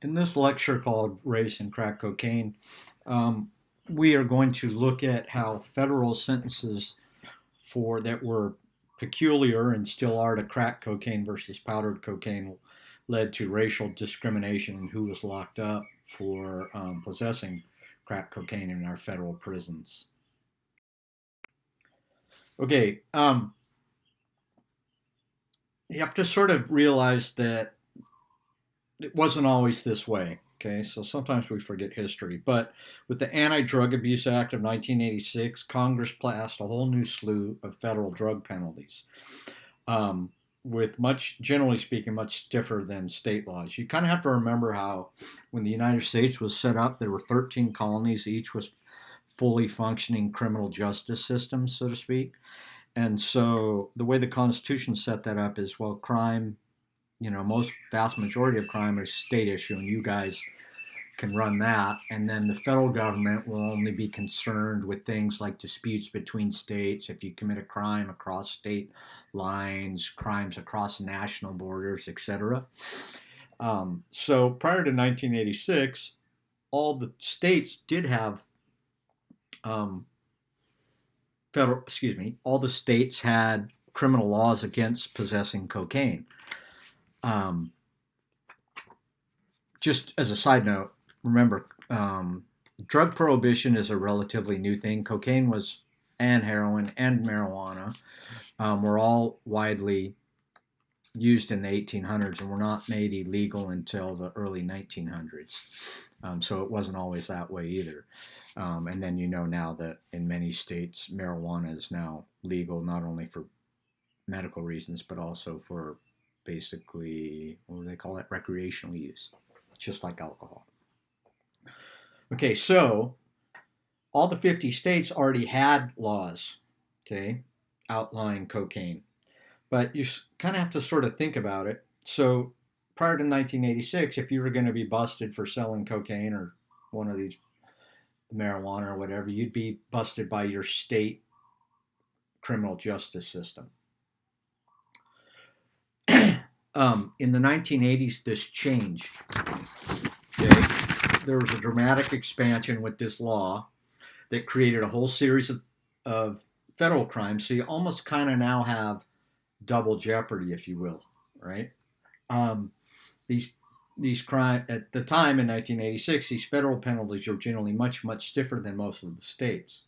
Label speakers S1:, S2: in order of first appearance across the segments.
S1: In this lecture called Race and Crack Cocaine, um, we are going to look at how federal sentences for that were peculiar and still are to crack cocaine versus powdered cocaine led to racial discrimination in who was locked up for possessing crack cocaine in our federal prisons. Okay, you have to sort of realize that it wasn't always this way. Okay, so sometimes we forget history. But with the Anti Drug Abuse Act of 1986, Congress passed a whole new slew of federal drug penalties, with much, generally speaking, much stiffer than state laws. You kind of have to remember how when the United States was set up, there were 13 colonies, each was fully functioning criminal justice systems, so to speak. And so the way the Constitution set that up is, well, crime, most vast majority of crime is state issue, and you guys can run that. And then the federal government will only be concerned with things like disputes between states, if you commit a crime across state lines, crimes across national borders, etc. So prior to 1986, all the states did have um, all the states had criminal laws against possessing cocaine. Um, just as a side note, remember, drug prohibition is a relatively new thing. Cocaine was, and heroin and marijuana were all widely used in the 1800s and were not made illegal until the early 1900s. So it wasn't always that way either. And then now that in many states, marijuana is now legal not only for medical reasons, but also for basically, what do they call it? Recreational use, just like alcohol. Okay, so all the 50 states already had laws, okay, outlying cocaine. But you kind of have to sort of think about it. So prior to 1986, if you were going to be busted for selling cocaine or one of these marijuana or whatever, you'd be busted by your state criminal justice system. In the 1980s, this changed. Okay? There was a dramatic expansion with this law that created a whole series of federal crimes. So you almost kind of now have double jeopardy, if you will, right? Um, these crimes at the time in 1986, these federal penalties are generally much stiffer than most of the states.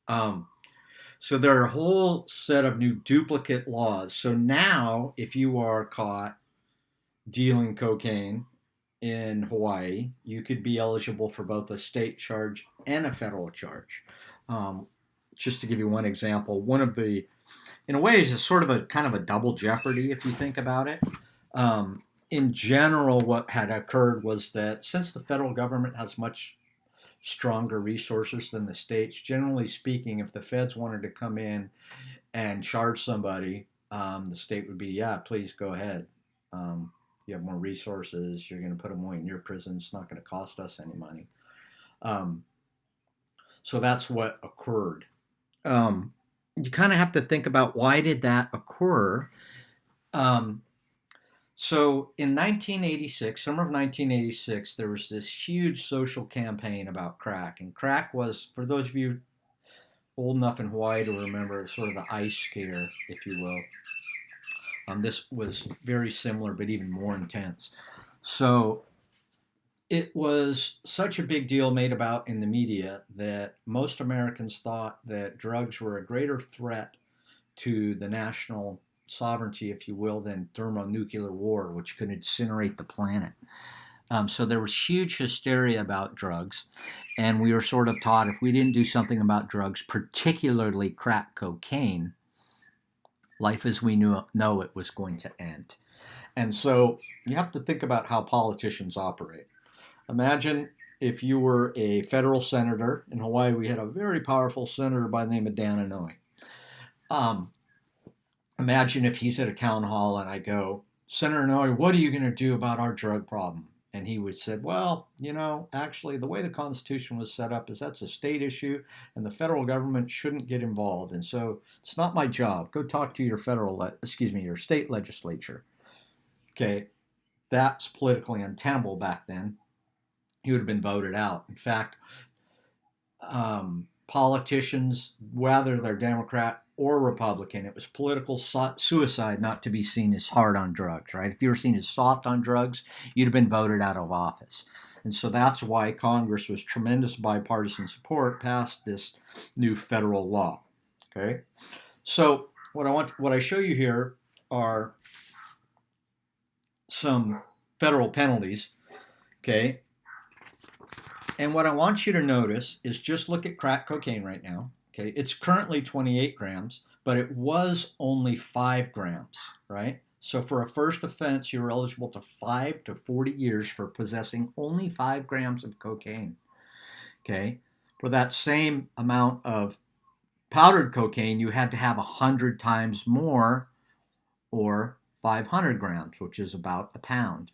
S1: Um, so there are a whole set of new duplicate laws. So now, if you are caught dealing cocaine in Hawaii, you could be eligible for both a state charge and a federal charge. Um, just to give you one example, one of the, in a way, is a sort of a kind of a double jeopardy if you think about it. In general, what had occurred was that since the federal government has much stronger resources than the states, generally speaking, if the feds wanted to come in and charge somebody, the state would be, yeah, please go ahead. You have more resources. You're going to put them away in your prison. It's not going to cost us any money. Um, so that's what occurred. You kind of have to think about why did that occur. Um, so in 1986, summer of 1986, there was this huge social campaign about crack. And crack was, for those of you old enough in Hawaii to remember, sort of the ice scare, if you will. This was very similar, but even more intense. So it was such a big deal made about in the media that most Americans thought that drugs were a greater threat to the national sovereignty, if you will, than thermonuclear war, which could incinerate the planet. So there was huge hysteria about drugs, and we were sort of taught if we didn't do something about drugs, particularly crack cocaine, life as we know it was going to end. And so you have to think about how politicians operate. Imagine if you were a federal senator. In Hawaii, we had a very powerful senator by the name of Dan Inouye. Imagine if he's at a town hall and I go, Senator Inouye, what are you going to do about our drug problem? And he would say, well, actually, the way the Constitution was set up is that's a state issue, and the federal government shouldn't get involved. And so it's not my job. Go talk to your your state legislature. Okay. that's politically untenable back then. He would have been voted out. In fact, politicians, whether they're Democrat or Republican, it was political suicide not to be seen as hard on drugs, right? If you were seen as soft on drugs, you'd have been voted out of office. And so that's why Congress, with tremendous bipartisan support, passed this new federal law. Okay, so what I show you here are some federal penalties. Okay, and what I want you to notice is just look at crack cocaine right now. Okay, it's currently 28 grams, but it was only 5 grams, right? So for a first offense, you're eligible to 5 to 40 years for possessing only 5 grams of cocaine. Okay, for that same amount of powdered cocaine, you had to have 100 times more, or 500 grams, which is about a pound.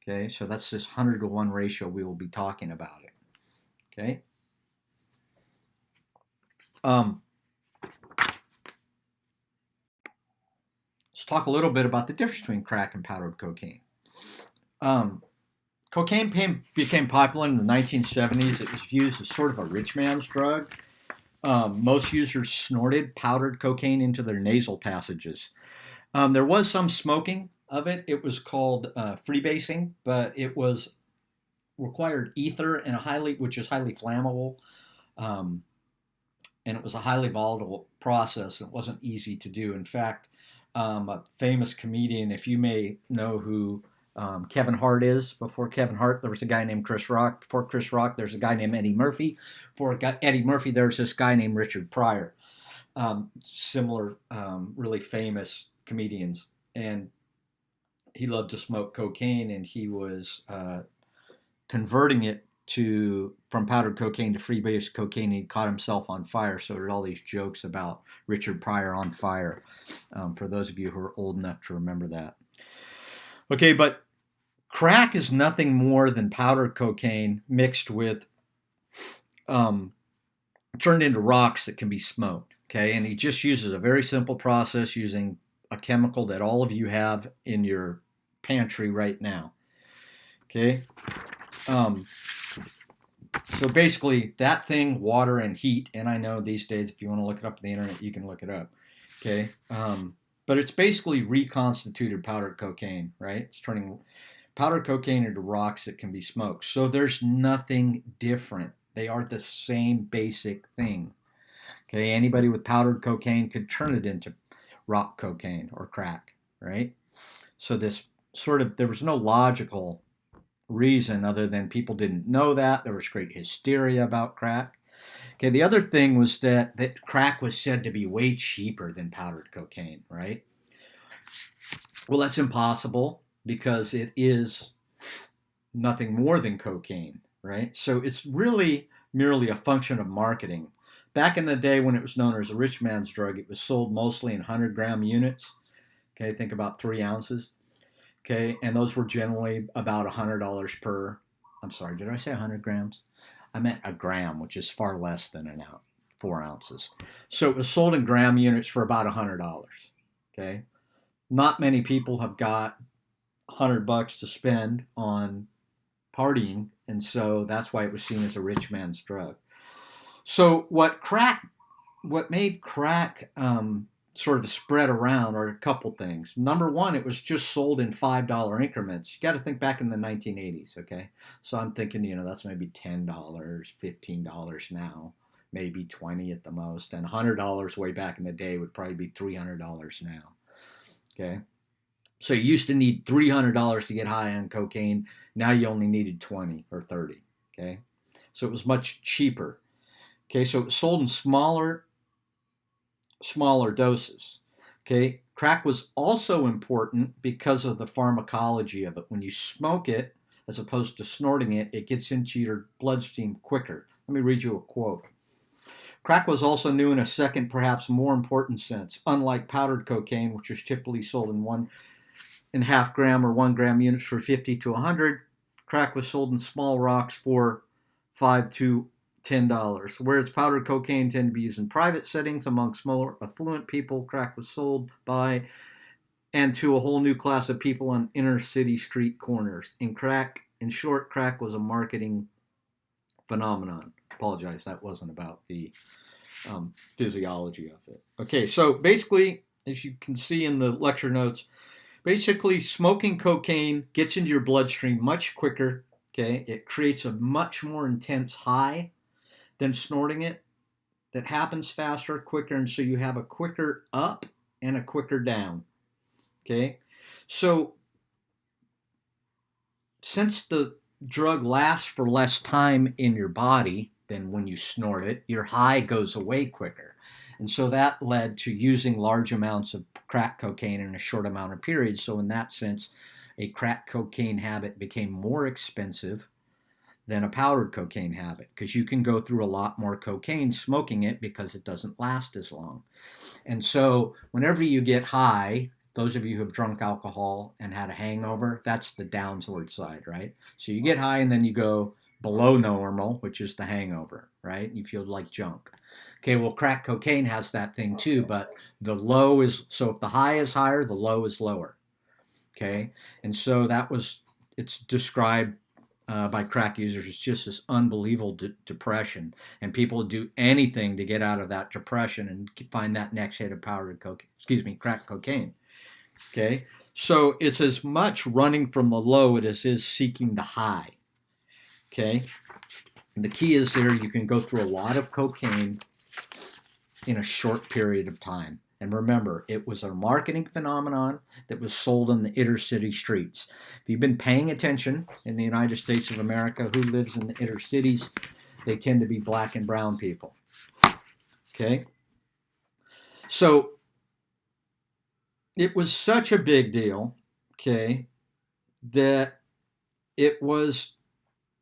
S1: Okay, so that's this 100 to 1 ratio we will be talking about it. Okay. Let's talk a little bit about the difference between crack and powdered cocaine. Cocaine became popular in the 1970s. It was used as sort of a rich man's drug. Most users snorted powdered cocaine into their nasal passages. There was some smoking of it. It was called freebasing, but it was required ether and which is highly flammable, and it was a highly volatile process. It wasn't easy to do. In fact, a famous comedian, if you may know who Kevin Hart is. Before Kevin Hart, there was a guy named Chris Rock. Before Chris Rock, there's a guy named Eddie Murphy. Before Eddie Murphy, there's this guy named Richard Pryor. Similar, really famous comedians. And he loved to smoke cocaine, and he was converting it from powdered cocaine to freebase cocaine. He caught himself on fire. So there's all these jokes about Richard Pryor on fire, for those of you who are old enough to remember that. Okay, but crack is nothing more than powdered cocaine mixed with, turned into rocks that can be smoked. Okay, and he just uses a very simple process using a chemical that all of you have in your pantry right now. Okay, so basically that thing, water and heat, and I know these days if you want to look it up on the internet, you can look it up. Okay, but it's basically reconstituted powdered cocaine, right? It's turning powdered cocaine into rocks that can be smoked. So there's nothing different. They are the same basic thing. Okay, anybody with powdered cocaine could turn it into rock cocaine or crack, right? So there was no logical reason other than people didn't know that. There was great hysteria about crack. Okay, the other thing was that crack was said to be way cheaper than powdered cocaine, right? Well, that's impossible because it is nothing more than cocaine, right? So it's really merely a function of marketing. Back in the day when it was known as a rich man's drug, it was sold mostly in 100-gram units. Okay, think about 3 ounces. Okay, and those were generally about $100 per. I'm sorry, did I say 100 grams? I meant a gram, which is far less than 4 ounces. So it was sold in gram units for about $100. Okay, not many people have got $100 to spend on partying, and so that's why it was seen as a rich man's drug. So what made crack sort of spread around are a couple things. Number one, it was just sold in $5 increments. You got to think back in the 1980s, okay? So I'm thinking, that's maybe $10, $15 now, maybe $20 at the most, and $100 way back in the day would probably be $300 now, okay? So you used to need $300 to get high on cocaine. Now you only needed 20 or 30, okay? So it was much cheaper. Okay, so it was sold in smaller doses. Okay, crack was also important because of the pharmacology of it. When you smoke it, as opposed to snorting it, it gets into your bloodstream quicker. Let me read you a quote. Crack was also new in a second, perhaps more important sense. Unlike powdered cocaine, which is typically sold in 1.5 gram or 1 gram units for 50 to 100, crack was sold in small rocks for $5 to $10. Whereas powdered cocaine tended to be used in private settings among smaller affluent people, crack was sold by and to a whole new class of people on inner city street corners. In short, crack was a marketing phenomenon. Apologize, that wasn't about the physiology of it. Okay, so basically, as you can see in the lecture notes, basically smoking cocaine gets into your bloodstream much quicker. Okay, it creates a much more intense high than snorting it. That happens faster, quicker, and so you have a quicker up and a quicker down. Okay, so since the drug lasts for less time in your body than when you snort it, your high goes away quicker. And so that led to using large amounts of crack cocaine in a short amount of period. So, in that sense, a crack cocaine habit became more expensive than a powdered cocaine habit because you can go through a lot more cocaine smoking it because it doesn't last as long. And so, whenever you get high, those of you who have drunk alcohol and had a hangover, that's the downward side, right? So you get high and then you go below normal, which is the hangover, right? You feel like junk. Okay, well, crack cocaine has that thing too, but the low is, so if the high is higher, the low is lower. Okay, and so it's described by crack users as just this unbelievable depression, and people do anything to get out of that depression and find that next hit of crack cocaine. Okay, so it's as much running from the low as it is seeking the high. Okay, and the key is there you can go through a lot of cocaine in a short period of time. And remember, it was a marketing phenomenon that was sold on the inner city streets. If you've been paying attention in the United States of America, who lives in the inner cities, they tend to be black and brown people. Okay? So it was such a big deal, okay, that it was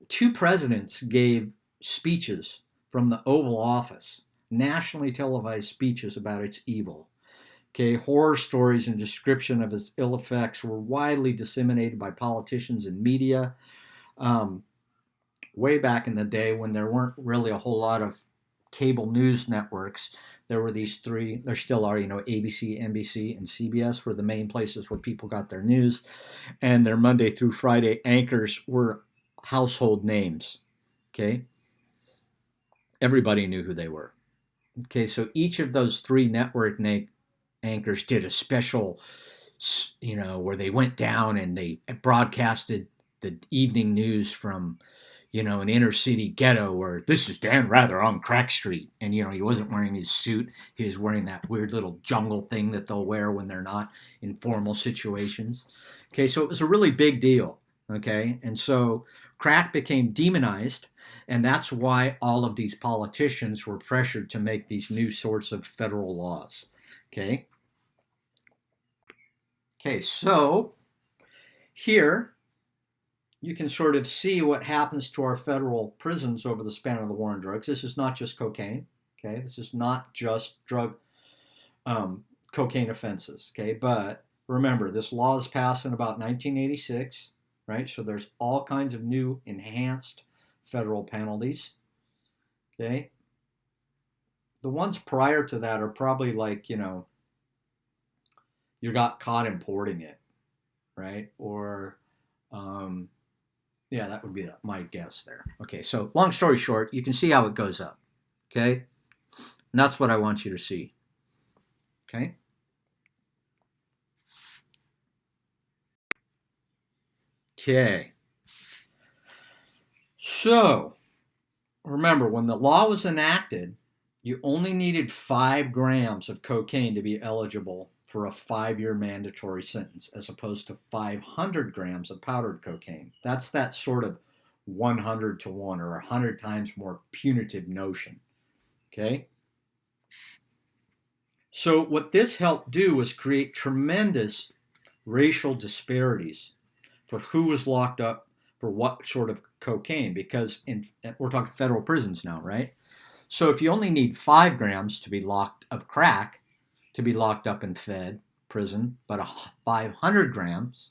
S1: 2 presidents gave speeches from the Oval Office, nationally televised speeches about its evil. Okay, horror stories and description of its ill effects were widely disseminated by politicians and media. Way back in the day when there weren't really a whole lot of cable news networks, there were these 3, there still are, ABC, NBC, and CBS were the main places where people got their news, and their Monday through Friday anchors were household names. Okay, everybody knew who they were. Okay, so each of those 3 network anchors did a special, where they went down and they broadcasted the evening news from, an inner city ghetto where this is Dan Rather on Crack Street. And, he wasn't wearing his suit. He was wearing that weird little jungle thing that they'll wear when they're not in formal situations. Okay, so it was a really big deal. Okay, and so crack became demonized, and that's why all of these politicians were pressured to make these new sorts of federal laws. Okay. Okay, so here you can sort of see what happens to our federal prisons over the span of the war on drugs. This is not just cocaine. Okay, this is not just cocaine offenses. Okay, but remember, this law was passed in about 1986, right? So there's all kinds of new enhanced federal penalties. Okay, the ones prior to that are probably like, you got caught importing it, right? Or yeah, that would be my guess there. Okay, so long story short, you can see how it goes up. Okay, and that's what I want you to see. Okay. Okay. So remember, when the law was enacted, you only needed 5 grams of cocaine to be eligible for a 5-year mandatory sentence, as opposed to 500 grams of powdered cocaine. That's that sort of 100 to 1 or 100 times more punitive notion. Okay? So, what this helped do was create tremendous racial disparities for who was locked up for what sort of cocaine, because we're talking federal prisons now, right? So, if you only need 5 grams to be locked of crack, to be locked up in Fed prison, but 500 grams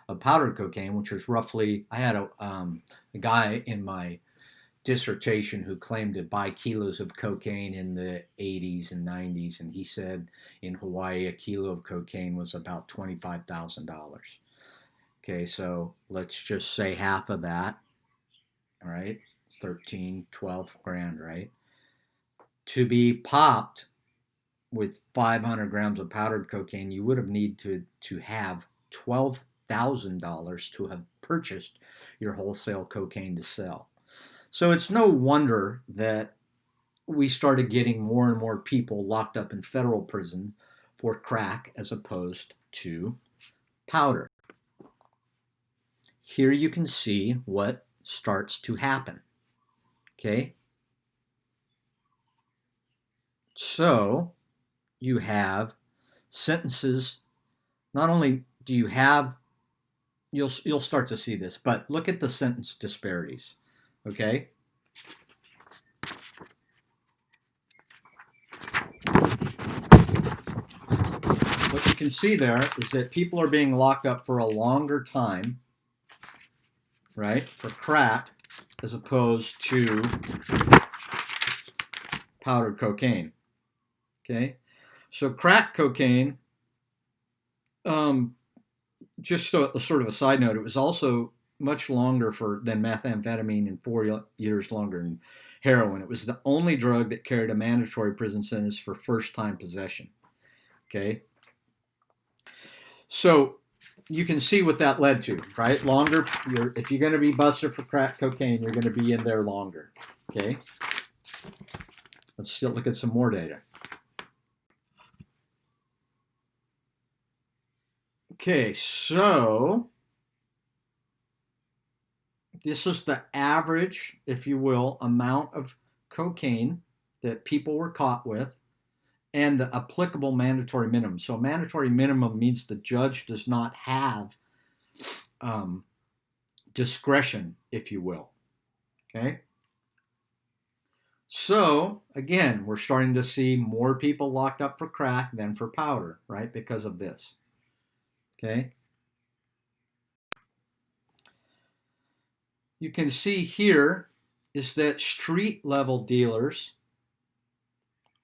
S1: of powdered cocaine, which was roughly, I had a guy in my dissertation who claimed to buy kilos of cocaine in the 80s and 90s, and he said in Hawaii a kilo of cocaine was about $25,000. Okay, so let's just say half of that, all right, 13, 12 grand, right? To be popped with 500 grams of powdered cocaine, you would have needed to have $12,000 to have purchased your wholesale cocaine to sell. So it's no wonder that we started getting more and more people locked up in federal prison for crack as opposed to powder. Here you can see what starts to happen. Okay? So you have sentences. Not only do you have, you'll start to see this, but look at the sentence disparities. Okay? What you can see there is that people are being locked up for a longer time, right, for crack as opposed to powdered cocaine. Okay? So crack cocaine, just so, sort of a side note, it was also much longer than methamphetamine and 4 years longer than heroin. It was the only drug that carried a mandatory prison sentence for first-time possession. Okay? So you can see what that led to, right? Longer, if you're going to be busted for crack cocaine, you're going to be in there longer. Okay? Let's still look at some more data. Okay, so this is the average, if you will, amount of cocaine that people were caught with and the applicable mandatory minimum. So mandatory minimum means the judge does not have discretion, if you will. Okay? So, again, we're starting to see more people locked up for crack than for powder, right? Because of this. Okay? You can see here is that street level dealers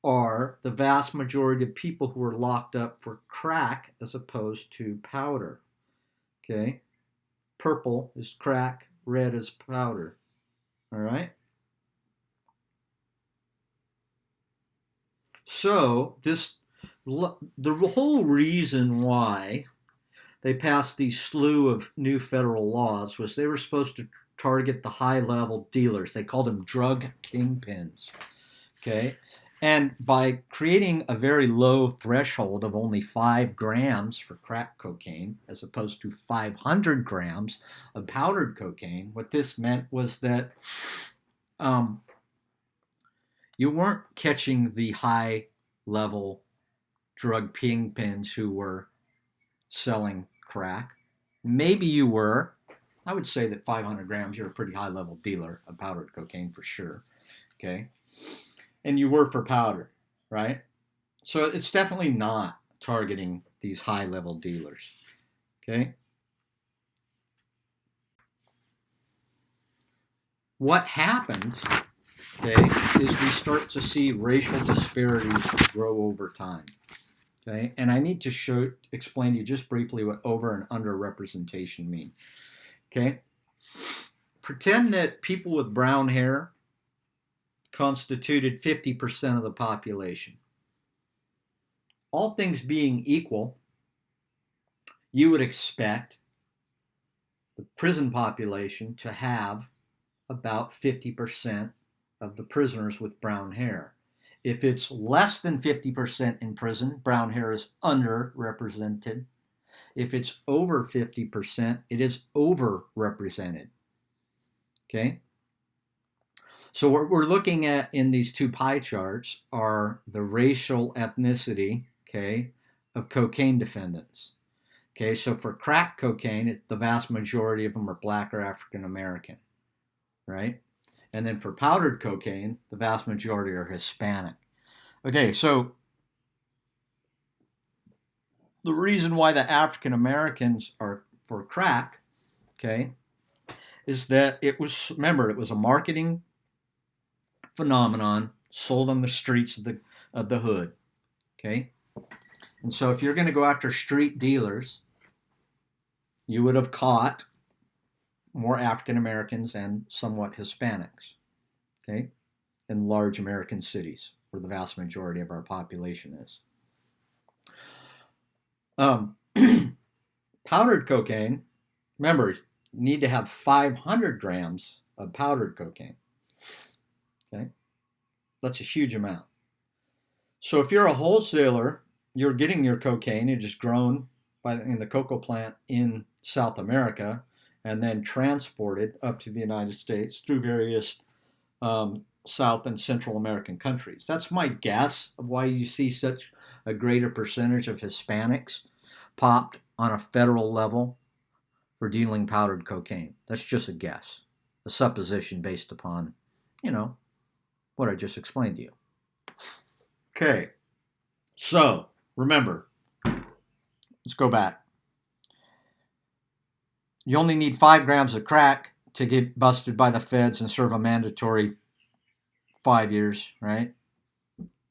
S1: are the vast majority of people who are locked up for crack as opposed to powder. Okay? Purple is crack, red is powder. All right? So, the whole reason why they passed these slew of new federal laws was they were supposed to target the high-level dealers. They called them drug kingpins. Okay? And by creating a very low threshold of only 5 grams for crack cocaine as opposed to 500 grams of powdered cocaine, what this meant was that you weren't catching the high-level drug kingpins who were selling crack. Maybe you were. I would say that 500 grams, you're a pretty high-level dealer of powdered cocaine for sure. Okay? And you were for powder, right? So it's definitely not targeting these high-level dealers. Okay? What happens, okay, is we start to see racial disparities grow over time. Okay? And I need to explain to you just briefly what over and under representation mean. Okay? Pretend that people with brown hair constituted 50% of the population. All things being equal, you would expect the prison population to have about 50% of the prisoners with brown hair. If it's less than 50% in prison, brown hair is underrepresented. If it's over 50%, it is overrepresented. Okay? So what we're looking at in these two pie charts are the racial ethnicity, okay, of cocaine defendants. Okay, so for crack cocaine, the vast majority of them are black or African American, right? And then for powdered cocaine, the vast majority are Hispanic. Okay, so the reason why the African Americans are for crack, okay, is that it was a marketing phenomenon sold on the streets of the hood. Okay? And so if you're going to go after street dealers, you would have caught more African Americans and somewhat Hispanics, okay, in large American cities where the vast majority of our population is. Powdered cocaine, remember, you need to have 500 grams of powdered cocaine. Okay, that's a huge amount. So if you're a wholesaler, you're getting your cocaine, it is grown in the cocoa plant in South America and then transported up to the United States through various South and Central American countries. That's my guess of why you see such a greater percentage of Hispanics popped on a federal level for dealing powdered cocaine. That's just a guess, a supposition based upon, what I just explained to you. Okay, so remember, let's go back. You only need 5 grams of crack to get busted by the feds and serve a mandatory 5 years, right?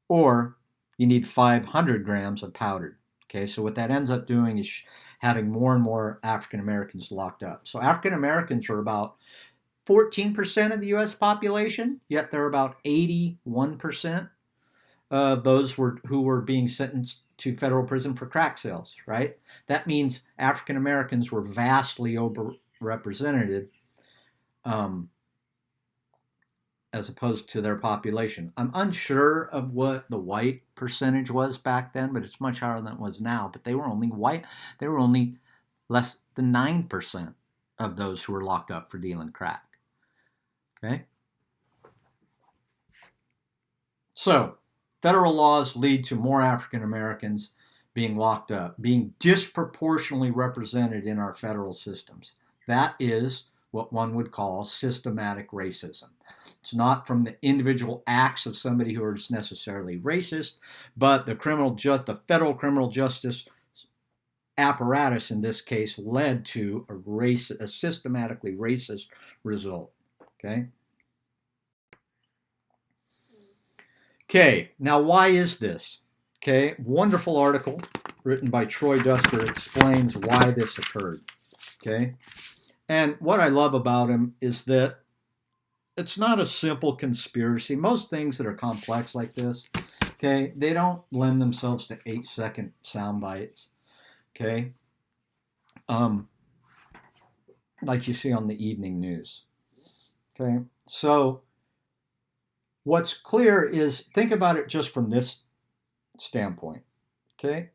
S1: Or you need 500 grams of powdered. Okay, so what that ends up doing is having more and more African Americans locked up. So African Americans are about 14% of the U.S. population, yet they're about 81% of those who were being sentenced to federal prison for crack sales, right? That means African Americans were vastly overrepresented as opposed to their population. I'm unsure of what the white percentage was back then, but it's much higher than it was now. But they were only white. They were only less than 9% of those who were locked up for dealing crack. Okay? So, federal laws lead to more African Americans being locked up, being disproportionately represented in our federal systems. That is what one would call systematic racism. It's not from the individual acts of somebody who is necessarily racist, but the federal criminal justice apparatus in this case led to a systematically racist result. Okay, now why is this? Okay, wonderful article written by Troy Duster explains why this occurred. Okay, and what I love about him is that it's not a simple conspiracy. Most things that are complex like this, okay, they don't lend themselves to 8-second sound bites. Okay, like you see on the evening news. Okay, so what's clear is, think about it just from this standpoint. Okay,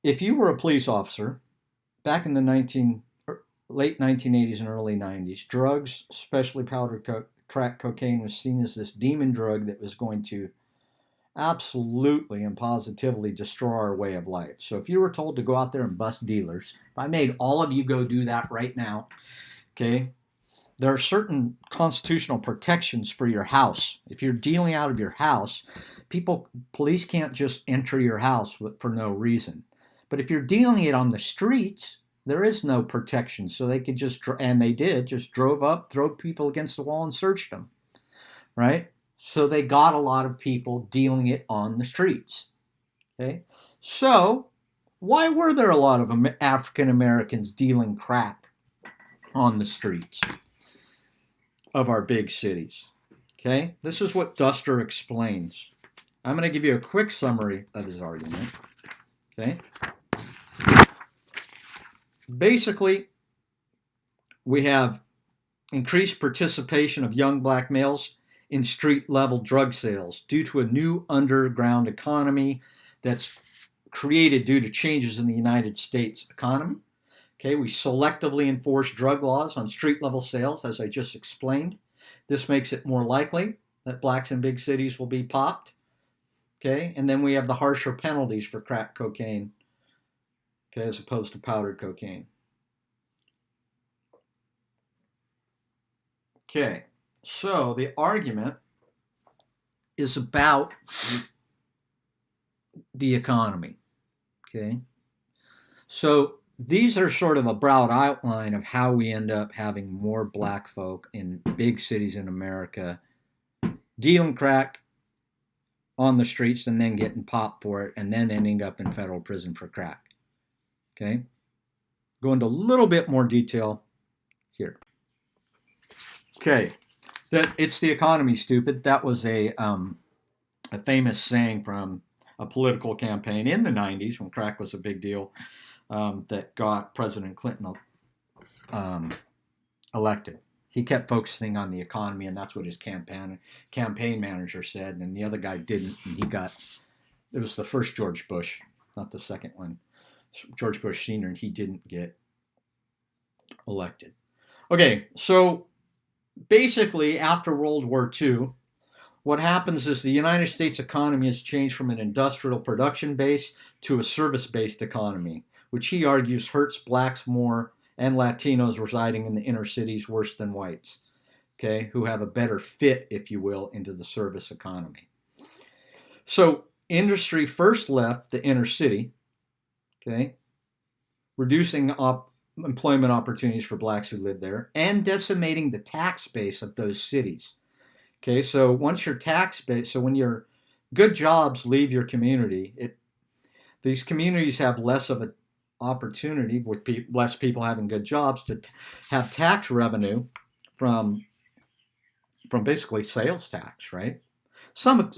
S1: if you were a police officer back in the late 1980s and early 90s, drugs, especially powdered crack cocaine, was seen as this demon drug that was going to absolutely and positively destroy our way of life. So if you were told to go out there and bust dealers, if I made all of you go do that right now, okay, there are certain constitutional protections for your house. If you're dealing out of your house, police can't just enter your house for no reason. But if you're dealing it on the streets, there is no protection. So they could just drove up, throw people against the wall and searched them, right? So they got a lot of people dealing it on the streets. Okay, so why were there a lot of African Americans dealing crack on the streets of our big cities? Okay, this is what Duster explains. I'm going to give you a quick summary of his argument. Okay, basically, we have increased participation of young black males in street-level drug sales due to a new underground economy that's created due to changes in the United States economy. Okay, we selectively enforce drug laws on street-level sales, as I just explained. This makes it more likely that blacks in big cities will be popped. Okay, and then we have the harsher penalties for crack cocaine, okay, as opposed to powdered cocaine. Okay, so the argument is about the economy. Okay, so these are sort of a broad outline of how we end up having more black folk in big cities in America dealing crack on the streets and then getting popped for it and then ending up in federal prison for crack. Okay? Go into a little bit more detail here. Okay. That it's the economy, stupid. That was a famous saying from a political campaign in the 90s when crack was a big deal that got President Clinton elected. He kept focusing on the economy, and that's what his campaign manager said, and the other guy didn't, and it was the first George Bush, not the second one, George Bush Sr., and he didn't get elected. Okay, so basically after World War II, what happens is the United States economy has changed from an industrial production base to a service-based economy, which he argues hurts blacks more and Latinos residing in the inner cities worse than whites, okay, who have a better fit, if you will, into the service economy. So industry first left the inner city, okay, reducing employment opportunities for blacks who live there and decimating the tax base of those cities. Okay, so once your tax base, so when your good jobs leave your community, these communities have less of an opportunity with less people having good jobs to have tax revenue from basically sales tax, right? Some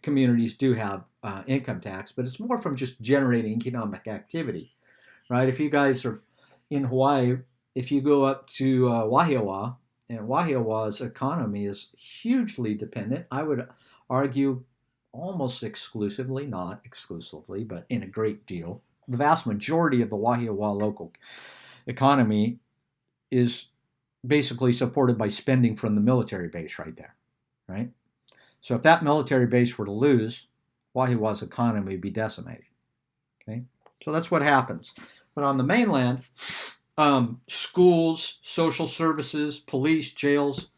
S1: communities do have income tax, but it's more from just generating economic activity, right? If you guys are in Hawaii, if you go up to Wahiawa, and Wahiawa's economy is hugely dependent, I would argue almost exclusively, not exclusively, but in a great deal. The vast majority of the Wahiawa local economy is basically supported by spending from the military base right there, right? So if that military base were to lose, Wahiawa's economy would be decimated, okay? So that's what happens. But on the mainland, schools, social services, police, jails,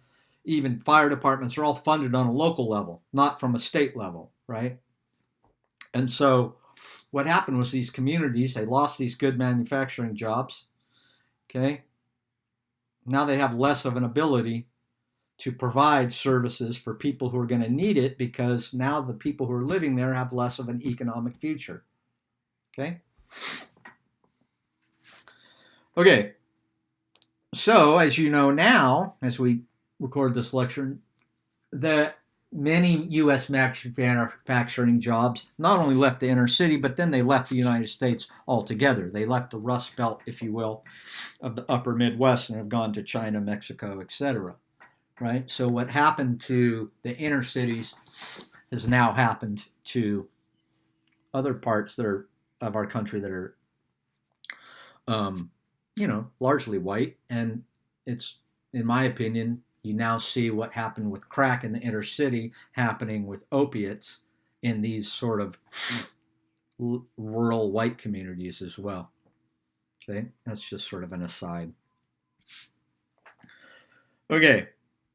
S1: even fire departments are all funded on a local level, not from a state level, right? And so what happened was these communities, they lost these good manufacturing jobs, okay? Now they have less of an ability to provide services for people who are going to need it because now the people who are living there have less of an economic future, okay? Okay, so as you know now, as we record this lecture, that many U.S. manufacturing jobs not only left the inner city, but then they left the United States altogether. They left the Rust Belt, if you will, of the upper Midwest and have gone to China, Mexico, etc. Right? So what happened to the inner cities has now happened to other parts that are of our country that are largely white, and it's, in my opinion, you now see what happened with crack in the inner city happening with opiates in these sort of rural white communities as well. Okay, that's just sort of an aside. Okay,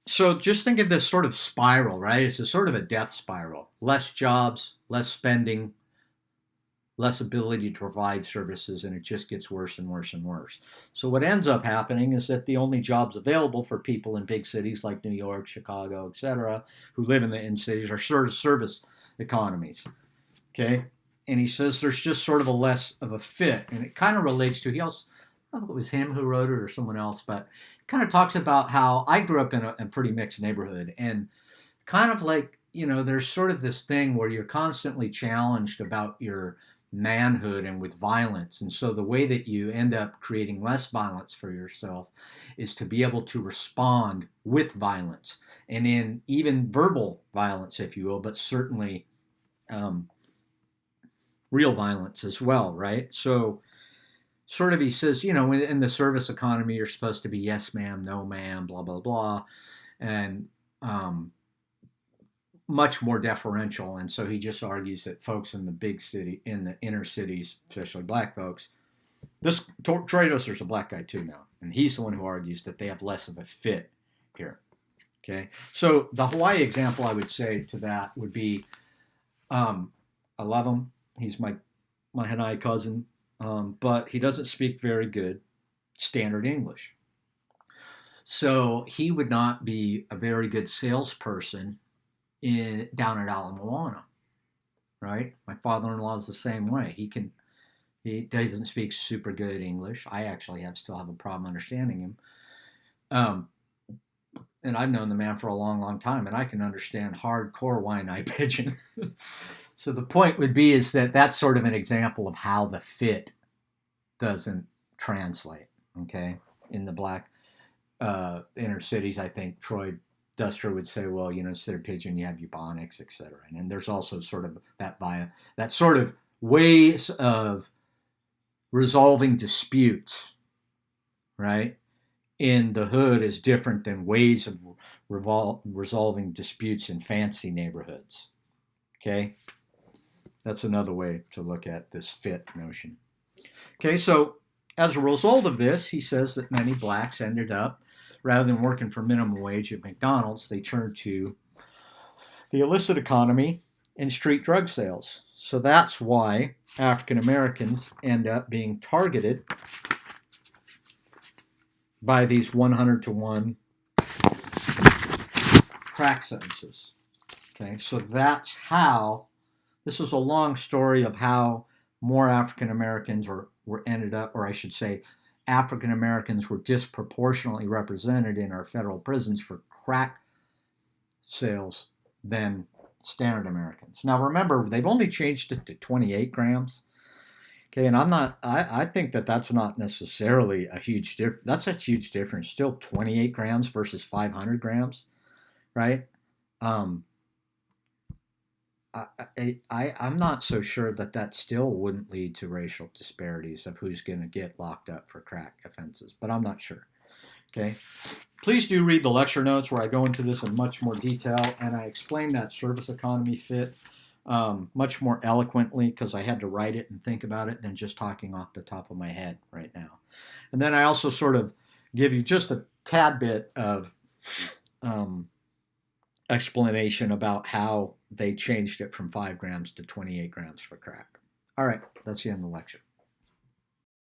S1: so just think of this sort of spiral, right? It's a sort of a death spiral. Less jobs, less spending, less ability to provide services, and it just gets worse and worse and worse. So what ends up happening is that the only jobs available for people in big cities like New York, Chicago, etc., who live in the inner cities are sort of service economies. Okay? And he says there's just sort of a less of a fit. And it kind of relates to, he also, I don't know if it was him who wrote it or someone else, but it kind of talks about how I grew up in a pretty mixed neighborhood, and kind of like, there's sort of this thing where you're constantly challenged about your manhood and with violence. And so the way that you end up creating less violence for yourself is to be able to respond with violence, and in even verbal violence, if you will, but certainly real violence as well, right? So sort of he says, in the service economy, you're supposed to be yes ma'am, no ma'am, blah, blah, blah, and much more deferential. And so he just argues that folks in the big city, in the inner cities, especially black folks, this Troy Doser's a black guy too now, and he's the one who argues that they have less of a fit here. Okay, so the Hawaii example I would say to that would be, I love him. He's my Hanai cousin. but he doesn't speak very good standard English. So he would not be a very good salesperson down at Ala Moana, right? My father-in-law is the same way. He doesn't speak super good English. I actually still have a problem understanding him. Um, and I've known the man for a long, long time, and I can understand hardcore Waianae Pidgin. So the point would be is that that's sort of an example of how the fit doesn't translate. Okay, in the black inner cities, I think Troy Duster would say, well, instead of Pidgin, you have Ebonics, etc. And there's also sort of that sort of ways of resolving disputes, right? In the hood is different than ways of resolving disputes in fancy neighborhoods. Okay, that's another way to look at this fit notion. Okay, so as a result of this, he says that many blacks ended up, rather than working for minimum wage at McDonald's, they turned to the illicit economy and street drug sales. So that's why African Americans end up being targeted by these 100-to-1 crack sentences. Okay, so that's how, this is a long story of how more African Americans were ended up, or I should say, African Americans were disproportionately represented in our federal prisons for crack sales than standard Americans. Now remember, they've only changed it to 28 grams. Okay, and I think that that's not necessarily a huge difference. That's a huge difference. Still 28 grams versus 500 grams, right? I'm not so sure that still wouldn't lead to racial disparities of who's going to get locked up for crack offenses, but I'm not sure. Okay, please do read the lecture notes where I go into this in much more detail, and I explain that service economy fit much more eloquently because I had to write it and think about it than just talking off the top of my head right now. And then I also sort of give you just a tad bit of explanation about how they changed it from 5 grams to 28 grams for crack. All right, that's the end of the lecture.